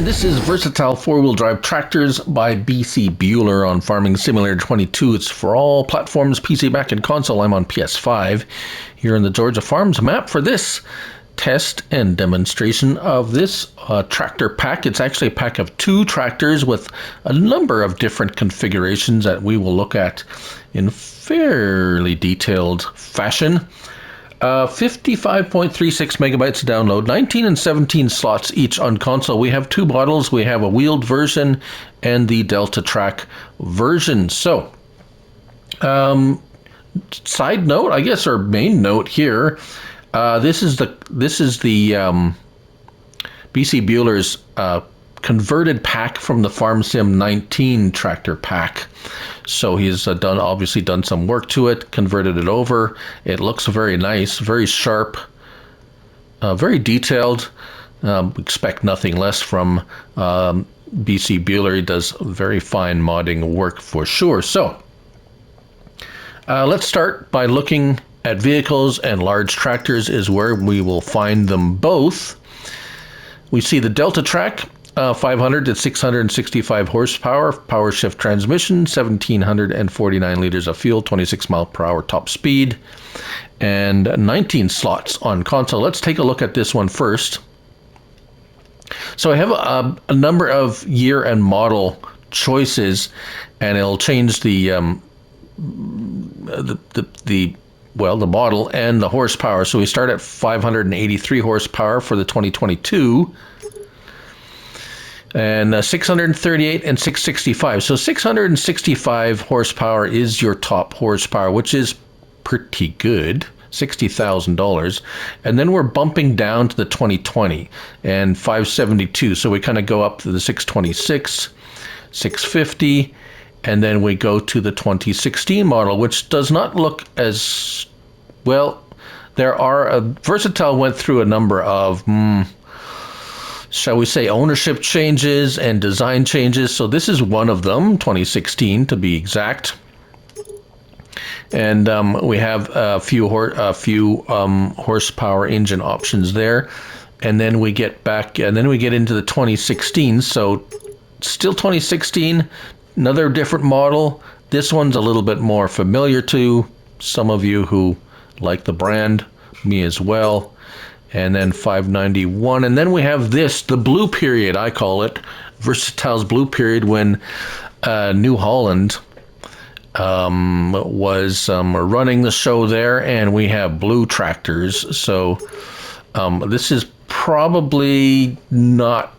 This is Versatile Four-Wheel Drive Tractors by Bcbuhler on Farming Simulator 22. It's for all platforms, PC, Mac, and console. I'm on PS5 here in the Georgia Farms map for this test and demonstration of this tractor pack. It's actually a pack of 2 tractors with a number of different configurations that we will look at in fairly detailed fashion. 55.36 megabytes to download, 19 and 17 slots each on console. We have 2 models. We have a wheeled version and the Delta Track version. So, side note, I guess, or main note here, this is the Bcbuhler's converted pack from the Farm Sim 19 tractor pack. So he's obviously done some work to it, converted it over. It looks very nice, very sharp, very detailed. Expect nothing less from Bcbuhler. He does very fine modding work for sure. So let's start by looking at vehicles, and large tractors is where we will find them both. We see the Delta Track. 500 to 665 horsepower, power shift transmission, 1,749 liters of fuel, 26 mile per hour top speed, and 19 slots on console. Let's take a look at this one first. So I have a number of year and model choices, and it'll change the model and the horsepower. So we start at 583 horsepower for the 2022. And 638 and 665. So 665 horsepower is your top horsepower, which is pretty good, $60,000. And then we're bumping down to the 2020 and 572. So we kind of go up to the 626, 650, and then we go to the 2016 model, which does not look as well. Versatile went through a number of shall we say, ownership changes and design changes. So this is one of them, 2016 to be exact. And we have a few horsepower engine options there. And then we get back, and then we get into the 2016. So still 2016, another different model. This one's a little bit more familiar to some of you who like the brand, me as well. And then 591, and then we have this, the blue period, I call it, Versatile's blue period, when New Holland was running the show there, and we have blue tractors. So this is probably not,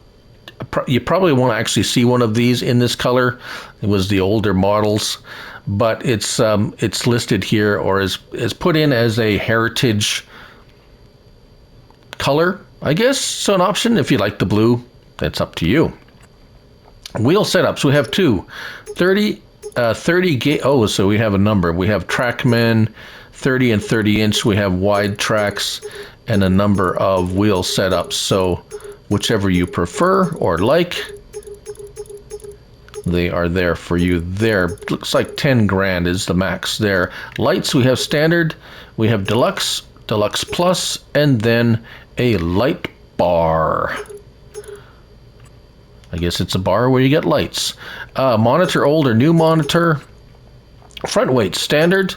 you probably won't actually see one of these in this color. It was the older models, but it's listed here, or is put in as a heritage color, I guess. So an option. If you like the blue, that's up to you. Wheel setups, we have 2 30 gauge. Oh, so we have a number. We have Trackman 30 and 30 inch. We have wide tracks and a number of wheel setups. So whichever you prefer or like, they are there for you there. Looks like 10 grand is the max there. Lights, we have standard, we have deluxe, deluxe plus, and then a light bar. I guess it's a bar where you get lights. Monitor, old or new monitor. Front weight standard,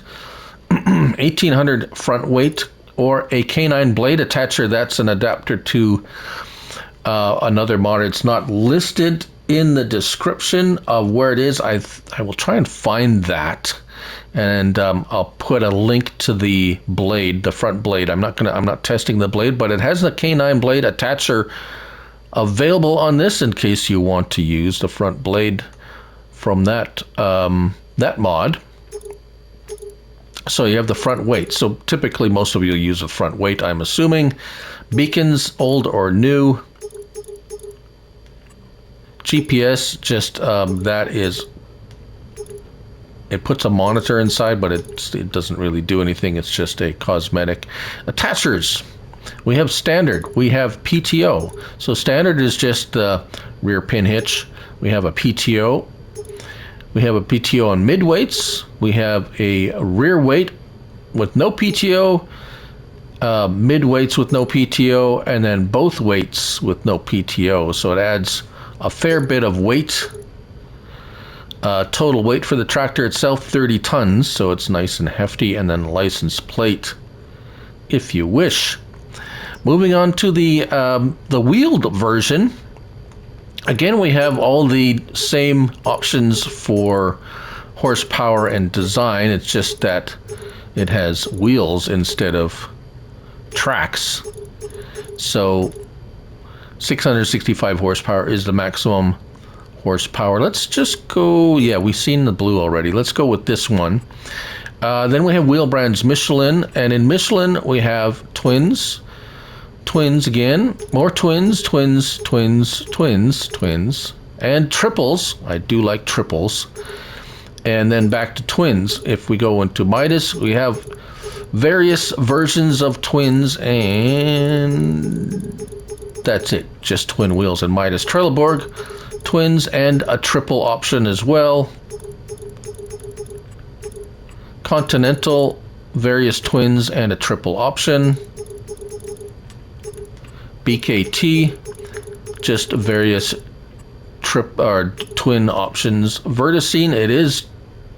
1800 front weight, or a canine blade attacher. That's an adapter to another monitor. It's not listed in the description of where it is. I will try and find that. And I'll put a link to the blade, the front blade. I'm not testing the blade, but it has the canine blade attacher available on this in case you want to use the front blade from that mod. So you have the front weight. So typically most of you use the front weight, I'm assuming. Beacons, old or new. GPS, just that is. It puts a monitor inside, but it doesn't really do anything. It's just a cosmetic. Attachers. We have standard. We have PTO. So standard is just the rear pin hitch. We have a PTO. We have a PTO on mid weights. We have a rear weight with no PTO, mid weights with no PTO, and then both weights with no PTO. So it adds a fair bit of weight. Total weight for the tractor itself, 30 tons, so it's nice and hefty, and then license plate, if you wish. Moving on to the wheeled version. Again, we have all the same options for horsepower and design. It's just that it has wheels instead of tracks. So 665 horsepower is the maximum horsepower. Let's just go, yeah, we've seen the blue already. Let's go with this one. Then we have wheel brands Michelin, and in Michelin we have twins, twins again, more twins, twins, twins, twins, twins, and triples. I do like triples. And then back to twins. If we go into Midas, we have various versions of twins, and that's it, just twin wheels. And Midas Trelleborg, twins and a triple option as well. Continental, various twins and a triple option. BKT, just various twin options. Verticene,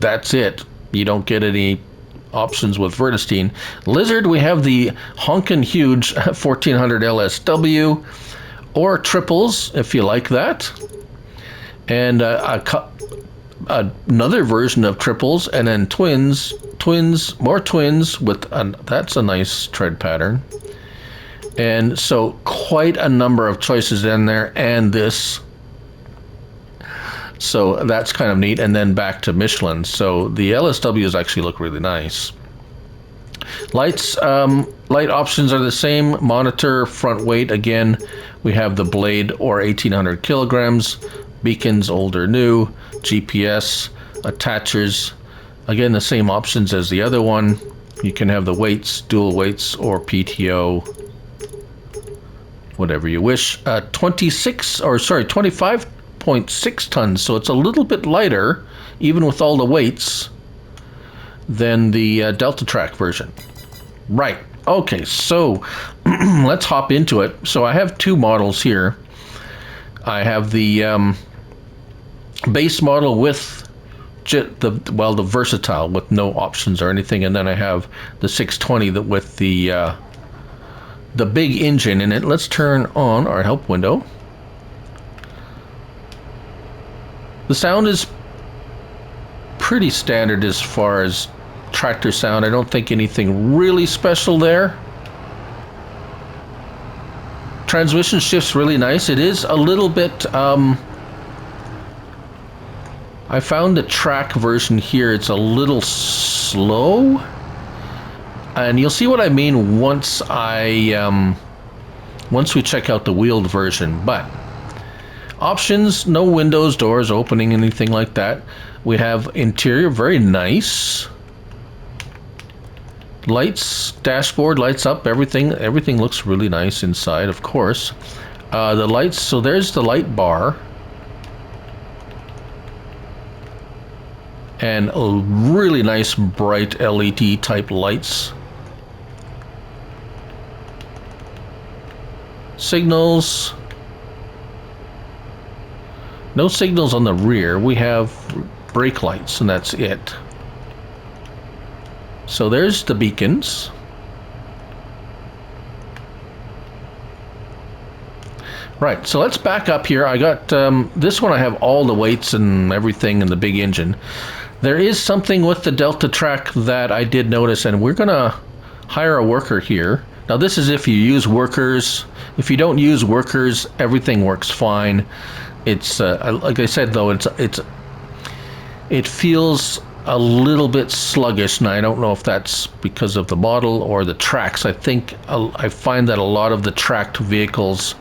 that's it. You don't get any options with Verticene. Lizard, we have the honkin' huge 1400 LSW, or triples if you like that, and another version of triples, and then twins, more twins with that's a nice tread pattern. And so quite a number of choices in there, and this. So that's kind of neat. And then back to Michelin. So the LSWs actually look really nice. Lights, light options are the same. Monitor, front weight. Again, we have the Blade or 1800 kilograms. Beacons, old or new. GPS, attachers. Again, the same options as the other one. You can have the weights, dual weights, or PTO. Whatever you wish. 25.6 tons, so it's a little bit lighter, even with all the weights, than the Delta Track version. Right, okay, so let's hop into it. So I have two models here. I have the base model with the versatile with no options or anything, and then I have the 620 with the big engine in it. Let's turn on our help window. The sound is pretty standard as far as tractor sound. I don't think anything really special there. Transmission shift's really nice. It is a little bit, I found the track version here, it's a little slow. And you'll see what I mean once we check out the wheeled version. But options, no windows, doors, opening, anything like that. We have interior, very nice. Lights, dashboard lights up, everything looks really nice inside, of course. The lights, so there's the light bar. And really nice bright LED type lights. Signals. No signals on the rear. We have brake lights, and that's it. So there's the beacons. Right, so let's back up here. I got this one, I have all the weights and everything in the big engine. There is something with the Delta Track that I did notice, and we're gonna hire a worker here. Now this is if you use workers. If you don't use workers, everything works fine. It's like I said though, it feels a little bit sluggish, and I don't know if that's because of the model or the tracks. I think I find that a lot of the tracked vehicles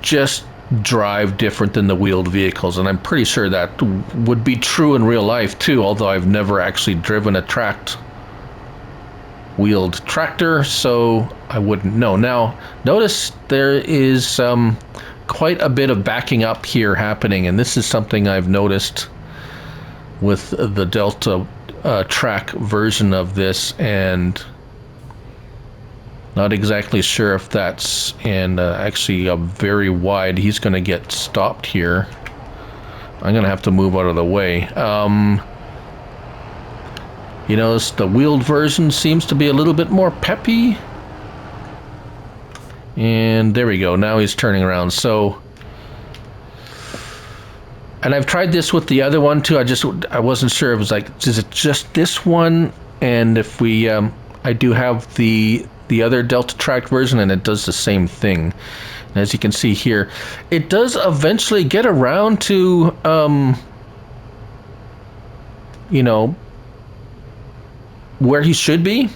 just drive different than the wheeled vehicles, and I'm pretty sure that would be true in real life too, although I've never actually driven a tracked wheeled tractor, so I wouldn't know. Now notice there is quite a bit of backing up here happening, and this is something I've noticed with the Delta Track version of this. And Not exactly sure if that's in actually a very wide. He's going to get stopped here. I'm going to have to move out of the way. You notice the wheeled version seems to be a little bit more peppy. And there we go. Now he's turning around. So, and I've tried this with the other one too. I wasn't sure. It was like, is it just this one? And if we, I do have the other Delta Track version, and it does the same thing. And as you can see here, it does eventually get around to, you know, where he should be.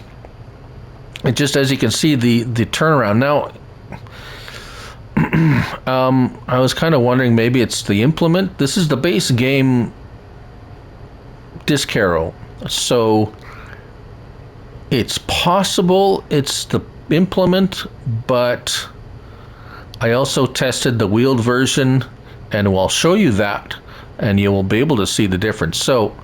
It just, as you can see, the turnaround. Now, I was kind of wondering, maybe it's the implement. This is the base game disc arrow. So it's possible it's the implement, but I also tested the wheeled version, and I'll show you that, and you will be able to see the difference. So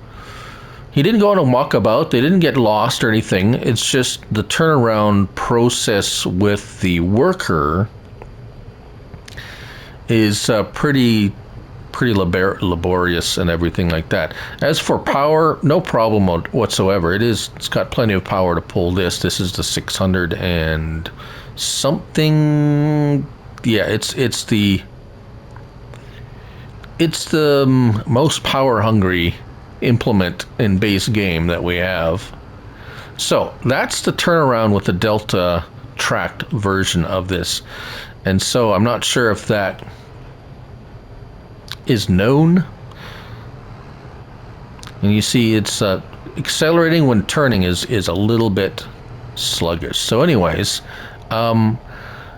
he didn't go on a walkabout. They didn't get lost or anything. It's just the turnaround process with the worker is pretty laborious and everything like that. As for power, no problem whatsoever. It's got plenty of power to pull this. This is the 600 and something. Yeah, it's the most power hungry implement in base game that we have. So that's the turnaround with the Delta tracked version of this. And so I'm not sure if that is known. And you see it's accelerating when turning is a little bit sluggish. So anyways,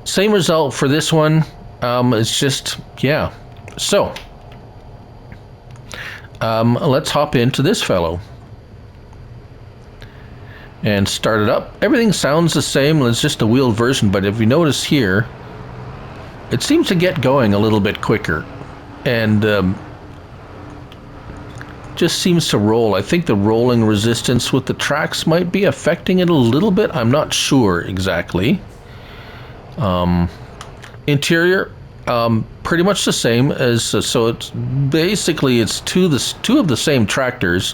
same result for this one. It's just, yeah. So let's hop into this fellow and start it up. Everything sounds the same. It's just a wheeled version, but if you notice here, it seems to get going a little bit quicker, and just seems to roll. I think the rolling resistance with the tracks might be affecting it a little bit. I'm not sure exactly. Interior, pretty much the same as, so it's basically it's two of the same tractors,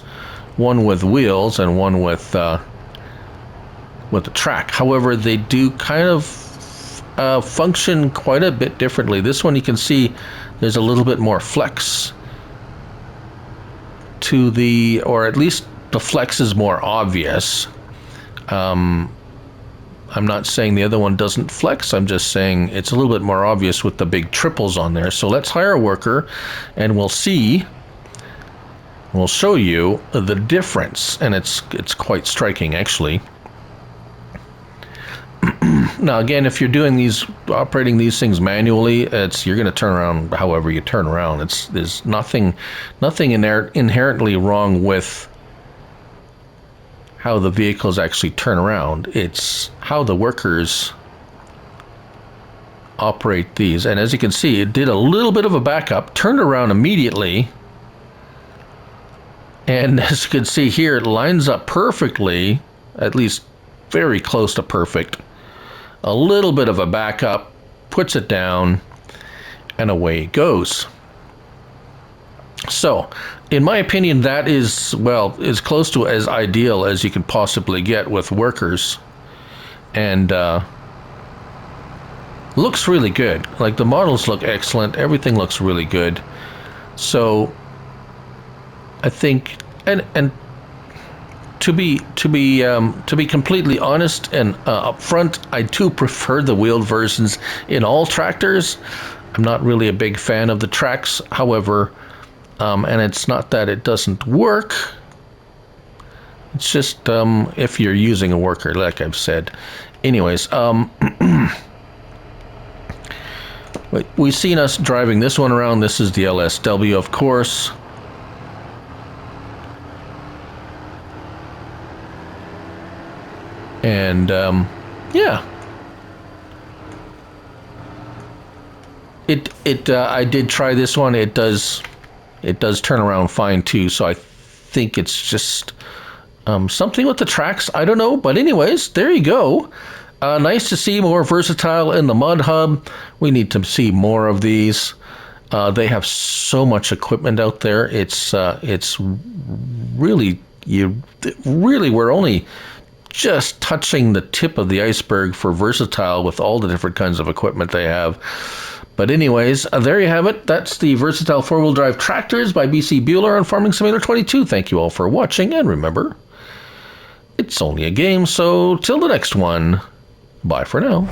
one with wheels and one with the track. However, they do kind of function quite a bit differently. This one, you can see there's a little bit more flex to the, or at least the flex is more obvious. I'm not saying the other one doesn't flex. I'm just saying it's a little bit more obvious with the big triples on there. So let's hire a worker, and we'll see. We'll show you the difference, and it's quite striking actually. Now again, if you're doing operating these things manually, you're going to turn around however you turn around. There's nothing inherently wrong with how the vehicles actually turn around. It's how the workers operate these. And as you can see, it did a little bit of a backup, turned around immediately, and as you can see here, it lines up perfectly, at least very close to perfect. A little bit of a backup, puts it down, and away it goes. So, in my opinion, that is, well, as close to as ideal as you can possibly get with workers. And looks really good. Like, the models look excellent. Everything looks really good. So, I think, and to be completely honest and upfront, I do prefer the wheeled versions in all tractors. I'm not really a big fan of the tracks, however, and it's not that it doesn't work. It's just if you're using a worker, like I've said. Anyways, we've seen us driving this one around. This is the LSW, of course. And yeah, I did try this one. It does turn around fine too. So I think it's just something with the tracks. I don't know, but anyways, there you go. Nice to see more Versatile in the Mud Hub. We need to see more of these. They have so much equipment out there. It's really, we're only just touching the tip of the iceberg for Versatile with all the different kinds of equipment they have. But anyways, there you have it. That's the Versatile four-wheel drive tractors by Bcbuhler on Farming Simulator 22. Thank you all for watching, and remember, it's only a game, so till the next one, bye for now.